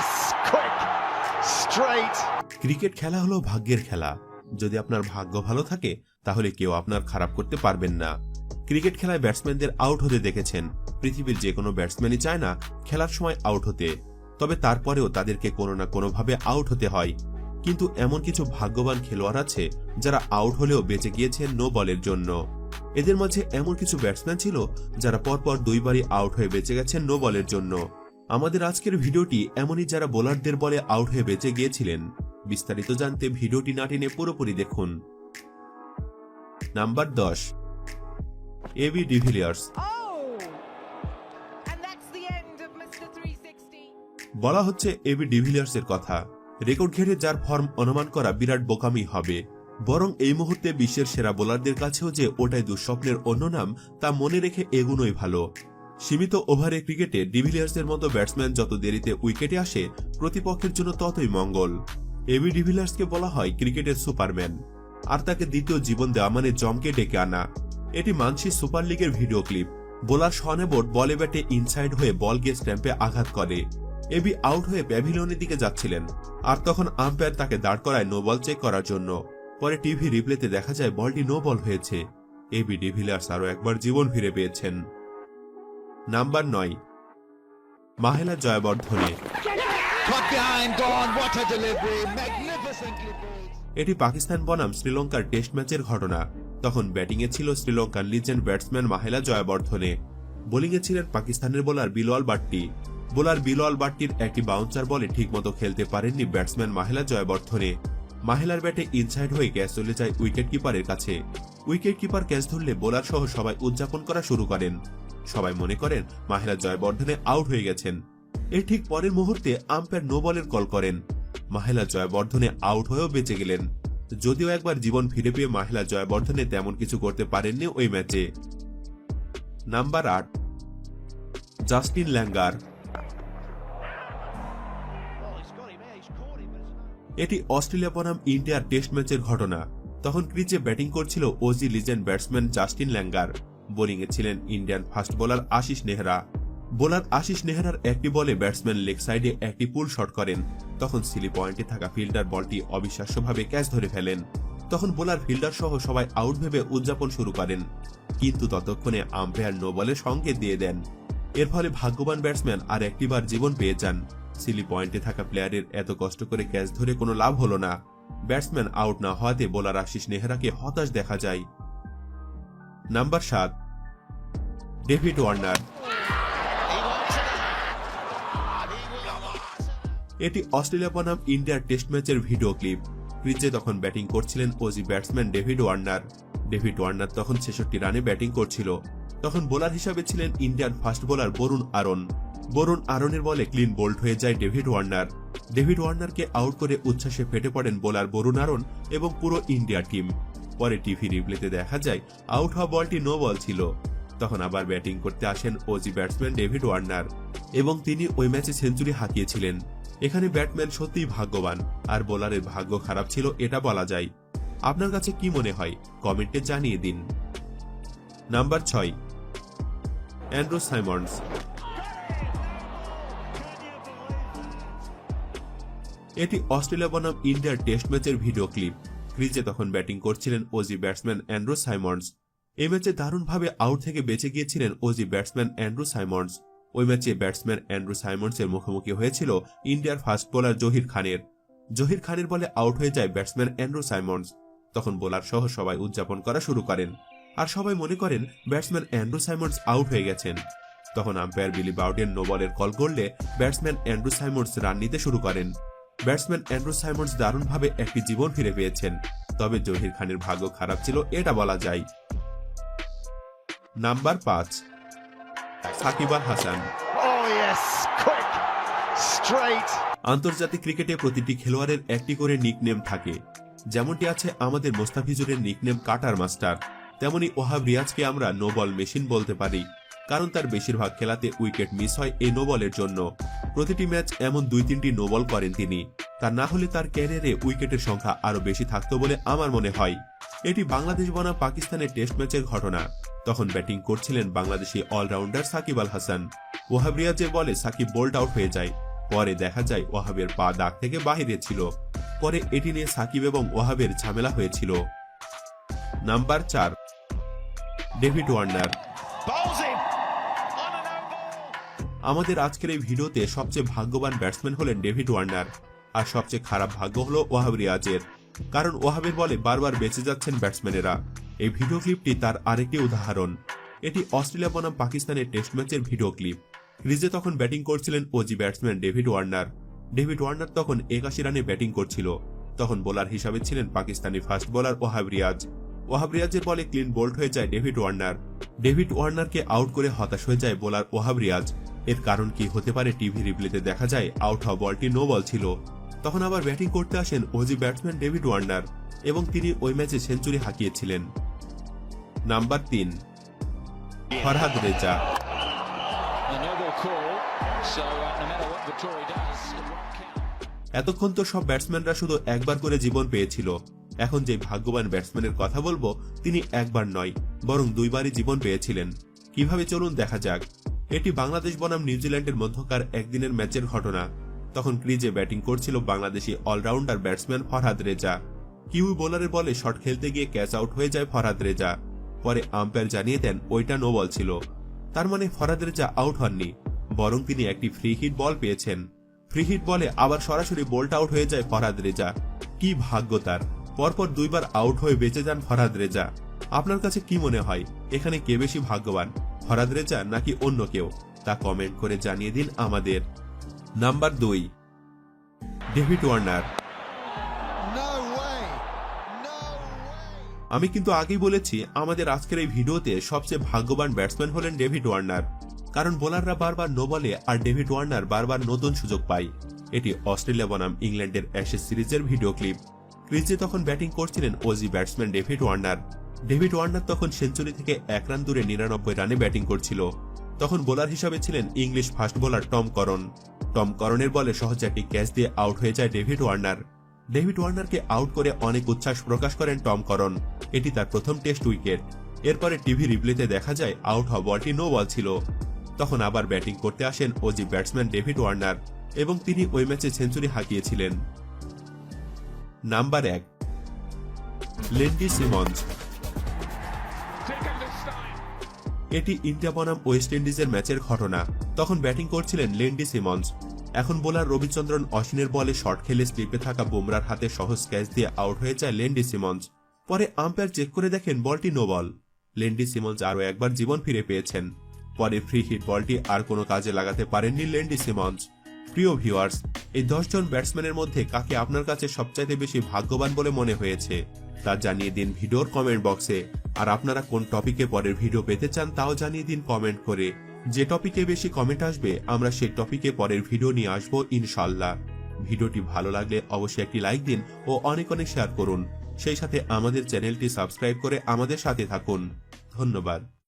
yes, quick, straight. Cricket খেলা হলো ভাগ্যের খেলা। যদি আপনার ভাগ্য ভালো থাকে তাহলে কেউ আপনার খারাপ করতে পারবেন না। ক্রিকেট খেলায় ব্যাটসম্যানদের আউট হতে দেখেছেন। পৃথিবীর যে কোনো ব্যাটসম্যানই চায় না খেলার সময় আউট হতে, তবে তারপরেও তাদেরকে কোনো না কোনোভাবে আউট হতে হয়। কিন্তু এমন কিছু ভাগ্যবান খেলোয়াড় আছে যারা আউট হলেও বেঁচে গিয়েছেন নো বলের জন্য। এদের মাঝে এমন কিছু ব্যাটসম্যান ছিল যারা পরপর দুইবারই আউট হয়ে বেঁচে গেছেন নো বলের জন্য। আমাদের আজকের ভিডিওটি এমনই যারা বোলারদের বলে আউট হয়ে বেঁচে গিয়েছিলেন। বিস্তারিত জানতে ভিডিওটি না টেনে পুরোপুরি দেখুন। Number 10, AB de Villiers. বলা হচ্ছে এবি ডিভিলিয়ার্সের কথা। রেকর্ড ঘেরে যার ফর্ম অনুমান করা বিরাট বোকামি হবে। বরং এই মুহূর্তে বিশ্বের সেরা বোলারদের কাছেও যে ওটাই দুঃস্বপ্নের অন্য নাম তা মনে রেখে এগুনোই ভালো। সীমিত ওভারে ক্রিকেটে ডিভিলিয়ার্সের মতো ব্যাটসম্যান যত দেরিতে উইকেটে আসে প্রতিপক্ষের জন্য ততই মঙ্গল। এবি ডিভিলিয়ার্সকে বলা হয় ক্রিকেটের সুপারম্যান, আর তাকে দ্বিতীয় জীবন দেওয়া মানে জমকে ডেকে আনা। এটি মানসি সুপার লিগের ভিডিও ক্লিপ। বোলার শন এবট বলে ব্যাটে ইনসাইড হয়ে বল গিয়ে স্ট্যাম্পে আঘাত করে। এবি আউট হয়ে প্যাভিলিয়নের দিকে যাচ্ছিলেন, আর তখন আম্পায়ার তাকে দাঁড় করায় নো বল চেক করার জন্য। পরে টিভি রিপ্লেতে দেখা যায় বলটি নো বল হয়েছে। এবি ডিভিলিয়ার্স আরও একবার জীবন ফিরে পেয়েছেন। নাম্বার 9, মাহেলা জয়াবর্ধনে। এটি পাকিস্তান বনাম শ্রীলঙ্কার টেস্ট ম্যাচের ঘটনা। তখন ব্যাটিংয়ে ছিল শ্রীলঙ্কার লিজেন্ড ব্যাটসম্যান মাহেলা জয়াবর্ধনে। বোলিংয়ে ছিলেন পাকিস্তানের বোলার বিলওয়াল বাট্টি। বোলার বিলওয়াল বাট্টির একটি বাউন্সার বলে ঠিকমতো খেলতে পারেননি ব্যাটসম্যান মাহেলা জয়াবর্ধনে। মাহেলার ব্যাটে ইনসাইড হয়ে ক্যাচ চলে যায় উইকেট কিপারের কাছে। উইকেট কিপার ক্যাচ ধরলে বোলার সহ সবাই উদযাপন করা শুরু করেন। সবাই মনে করেন মাহেলা জয়াবর্ধনে আউট হয়ে গেছেন। এর ঠিক পরের মুহূর্তে আম্পায়ার নো বলের কল করেন। মাহেলা জয়াবর্ধনে আউট হয়েও বেঁচে গেলেন। যদিও একবার জীবন ফিরে পেয়ে মাহেলা জয়াবর্ধনে তেমন কিছু করতে পারেননি ওই ম্যাচে। Number 8, Justin Langer. এটি অস্ট্রেলিয়া বনাম ইন্ডিয়ার টেস্ট ম্যাচের ঘটনা। তখন ক্রিজে ব্যাটিং করছিল Aussie legend batsman Justin Langer. বোলিংয়ে ছিলেন Indian fast bowler Ashish Nehra. Bowler Ashish নেহরার একটি বলে ব্যাটসম্যান লেগ সাইডে একটি পুল শট করেন। তখন সিলি পয়েন্টে থাকা ফিল্ডার বলটি অবিশ্বাস্যভাবে ক্যাচ ধরে ফেলেন। তখন বোলার ফিল্ডার সহ সবাই আউট ভেবে উদযাপন শুরু করেন। কিন্তু ততক্ষণে আম্পায়ার নো বলের সংকেত দিয়ে দেন। এর ফলে ভাগ্যবান ব্যাটসম্যান আর একটিবার জীবন পেয়ে যান। সিলি পয়েন্টে থাকা প্লেয়ারের এত কষ্ট করে ক্যাচ ধরে কোনো লাভ হলো না। ব্যাটসম্যান আউট না হওয়াতে বোলার আশিস নেহরাকে হতাশ দেখা যায়। Number 7, David Warner. এটি অস্ট্রেলিয়া বনাম ইন্ডিয়ার টেস্ট ম্যাচের ভিডিও ক্লিপ। ক্রিজে তখন ব্যাটিং করছিলেন Aussie batsman David Warner. David Warner তখন 66 রানে ব্যাটিং করছিল। তখন বোলার হিসাবে ছিলেন Indian fast bowler Varun Aaron. Varun আরনের বলে ক্লিন বোল্ড হয়ে যায় ডেভিড ওয়ার্নার। ডেভিড ওয়ার্নারকে আউট করে উচ্ছ্বাসে ফেটে পড়েন বোলার বরুণ আরন এবং পুরো ইন্ডিয়া টিম। পরে টিভি রিপ্লেতে দেখা যায় আউট হওয়া বলটি নো বল ছিল। তখন আবার ব্যাটিং করতে আসেন ওজি ব্যাটসম্যান ডেভিড ওয়ার্নার এবং তিনি ওই ম্যাচে সেঞ্চুরি হাঁকিয়েছিলেন। এখানে ব্যাটম্যান সত্যিই ভাগ্যবান, আর বোলারের ভাগ্য খারাপ ছিল এটা বলা যায়। আপনার কাছে কি মনে হয় কমেন্টে জানিয়ে দিন। Number 6, Andrew Symonds. এটি অস্ট্রেলিয়া বনাম ইন্ডিয়ার টেস্ট ম্যাচের ভিডিও ক্লিপ। ক্রিজে তখন ব্যাটিং করছিলেন ওজি ব্যাটসম্যান অ্যান্ড্রু সাইমন্ডস। এই ম্যাচে দারুণভাবে আউট থেকে বেঁচে গিয়েছিলেন ওজি ব্যাটসম্যান অ্যান্ড্রু সাইমন্ডস। ওই ম্যাচে ব্যাটসম্যান অ্যান্ড্রু সাইমন্ডসের মুখোমুখি হয়েছিল ইন্ডিয়ার ফাস্ট বোলার জহির খানের। জহির খানের বলে আউট হয়ে যায় ব্যাটসম্যান অ্যান্ড্রু সাইমন্ডস। তখন বোলার সহ সবাই উদযাপন করা শুরু করেন, আর সবাই মনে করেন ব্যাটসম্যান অ্যান্ড্রু সাইমন্ডস আউট হয়ে গেছেন। তখন আম্পায়ার বিলি বাউডেন নো বলের কল করলে ব্যাটসম্যান অ্যান্ড্রু সাইমন্ডস রান নিতে শুরু করেন। ব্যাটসম্যান অ্যান্ড্রু সাইমন্ডস দারুণভাবে একটি জীবন ফিরে পেয়েছেন। তবে জহির খানের ভাগ্য খারাপ ছিল এটা বলা যায়। নাম্বার 5, সাকিব আল হাসান। আন্তর্জাতিক ক্রিকেটে প্রতিটি খেলোয়াড়ের একটি করে নিকনেম থাকে। যেমনটি আছে আমাদের মোস্তাফিজুরের নিকনেম কাটার মাস্টার, তেমনি ওহাব রিয়াজকে আমরা নো বল মেশিন বলতে পারি, কারণ তার বেশিরভাগ খেলাতে উইকেট মিস হয় এই নো বলের জন্য। প্রতিটি ম্যাচ এমন 2-3টি নো বল করেন তিনি। তা না হলে তার ক্যারিয়ারে উইকেটের সংখ্যা আরো বেশি থাকতো বলে আমার মনে হয়। এটি বাংলাদেশ বনাম পাকিস্তানের টেস্ট ম্যাচের ঘটনা। তখন ব্যাটিং করছিলেন বাংলাদেশি অলরাউন্ডার সাকিব আল হাসান। ওহাব রিয়াজের বলে সাকিব বোল্ড আউট হয়ে যায়। পরে দেখা যায় ওয়াহাবের পা দাগ থেকে বাহিরে ছিল। পরে এটি নিয়ে সাকিব এবং ওয়াহাবের ঝামেলা হয়েছিল। Number 4, David Warner. Bowls in on a no ball. আমাদের আজকের এই ভিডিওতে সবচেয়ে ভাগ্যবান ব্যাটসম্যান হলেন ডেভিড ওয়ার্নার, আর সবচেয়ে খারাপ ভাগ্য হলো ওয়াহাব রিয়াজের, কারণ ওয়াহাবের বলে বারবার বেঁচে যাচ্ছেন ব্যাটসম্যানেরা। এই ভিডিও ক্লিপটি তার আরেকটি উদাহরণ। এটি অস্ট্রেলিয়া বনাম পাকিস্তানের টেস্ট ম্যাচের ভিডিও ক্লিপ। ক্রিজে তখন ব্যাটিং করছিলেন Aussie batsman David Warner. David Warner তখন 81 রানে ব্যাটিং করছিল। তখন বোলার হিসাবে ছিলেন পাকিস্তানি ফাস্ট বোলার ওয়াহাব রিয়াজ। ওয়াহাব রিয়াজের বলে ক্লিন বোল্ড হয়ে যায় ডেভিড ওয়ার্নার। ডেভিড ওয়ার্নারকে আউট করে হতাশ হয়ে যায় বোলার ওয়াহাব রিয়াজ। এর কারণ কি হতে পারে টিভি রিপ্লেতে দেখা যায় আউট হওয়া বলটি নো বল ছিল। তখন আবার ব্যাটিং করতে আসেন ওজি ব্যাটসম্যান ডেভিড ওয়ার্নার এবং তিনি ওই ম্যাচে সেঞ্চুরি হাঁকিয়েছিলেন। Number 3, Farhad Reza. A noble call, so no matter what Vittori does, it won't count. এতক্ষণ তো সব ব্যাটসম্যানরা শুধু একবার করে জীবন পেয়েছিল। এখন যে ভাগ্যবান ব্যাটসম্যানের কথা বলবো তিনি একবার নয় বরং 2 বারই জীবন পেয়েছিলেন। কিভাবে চলুন দেখা যাক। এটি বাংলাদেশ বনাম নিউজিল্যান্ডের মধ্যকার একদিনের ম্যাচের ঘটনা। তখন ক্রিজে ব্যাটিং করছিল Bangladeshi all-rounder batsman Farhad Reza. Kiwi বোলারের বলে শট খেলতে গিয়ে ক্যাচ আউট হয়ে যায় ফরহাদ রেজা। পরে আম্পায়ার জানিয়ে দেন ওইটা নো বল ছিল। তার মানে ফরহাদ রেজা আউট হননি, বরং তিনি একটি ফ্রি হিট বল পেয়েছেন। ফ্রি হিট বলে আবার সরাসরি বোল্ট আউট হয়ে যায় ফরহাদ রেজা। কি ভাগ্য তার! পরপর 2 বার আউট হয়ে বেঁচে যান ফরহাদ রেজা। আপনার কাছে কি মনে হয় এখানে কে বেশি ভাগ্যবান, ফরহাদ রেজা নাকি অন্য কেউ? তা কমেন্ট করে জানিয়ে দিন আমাদের। Number 2, David Warner. No way. No way. আমি কিন্তু আগেই বলেছি আমাদের আজকের এই ভিডিওতে সবচেয়ে ভাগ্যবান ব্যাটসম্যান হলেন ডেভিড ওয়ার্নার, কারণ বোলাররা বারবার নো বলে আর ডেভিড ওয়ার্নার বারবার নতুন সুযোগ পায়। এটি অস্ট্রেলিয়া বনাম ইংল্যান্ডের অ্যাশেজ সিরিজের ভিডিও ক্লিপ। ক্রিজে তখন ব্যাটিং করছিলেন Aussie batsman David Warner. David Warner তখন সেঞ্চুরি থেকে 1 রান দূরে 99 রানে ব্যাটিং করছিল। তখন বোলার হিসাবে ছিলেন ইংলিশ ফাস্ট বোলার টম করন। টম করনের বলে সহজ একটি ক্যাচ দিয়ে আউট হয়ে যায় ডেভিড ওয়ার্নার। ডেভিড ওয়ার্নারকে আউট করে অনেক উচ্ছ্বাস প্রকাশ করেন টম করন। এটি তার প্রথম টেস্ট উইকেট। এরপরে টিভি রিপ্লেতে দেখা যায় আউট হওয়া বলটি নো বল ছিল। তখন আবার ব্যাটিং করতে আসেন ওজি ব্যাটসম্যান ডেভিড ওয়ার্নার এবং তিনি ওই ম্যাচে সেঞ্চুরি হাঁকিয়েছিলেন। Number 1, Lendl Simmons. Pick up this time. এটি ইন্ডিয়া বনাম ওয়েস্ট ইন্ডিজের ম্যাচের ঘটনা। তখন ব্যাটিং করছিলেন লেন্ডি সিমন্স। এখন বোলার রবিচন্দ্রন অশ্বিনের বলে শট খেলে স্লিপে থাকা বুমরার হাতে সহজ ক্যাচ দিয়ে আউট হয়ে যায় লেন্ডি সিমন্স। পরে আম্পায়ার চেক করে দেখেন বলটি নো বল। লেন্ডি সিমন্স আরও একবার জীবন ফিরে পেয়েছেন। পরে ফ্রি হিট বলটি আর কোনো কাজে লাগাতে পারেননি লেন্ডি সিমন্স। প্রিয় ভিউয়ার্স, এই 10 জন ব্যাটসম্যানের মধ্যে কাকে আপনার কাছে সবচাইতে বেশি ভাগ্যবান বলে মনে হয়েছে তা জানিয়ে দিন ভিডিওর কমেন্ট বক্সে। আর আপনারা কোন টপিকে পরের ভিডিও পেতে চান তাও জানিয়ে দিন কমেন্ট করে। যে টপিকে বেশি কমেন্ট আসবে আমরা সেই টপিকে পরের ভিডিও নিয়ে আসবো ইনশাল্লাহ। ভিডিওটি ভালো লাগলে অবশ্যই একটি লাইক দিন ও অনেক অনেক শেয়ার করুন। সেই সাথে আমাদের চ্যানেলটি সাবস্ক্রাইব করে আমাদের সাথে থাকুন। ধন্যবাদ।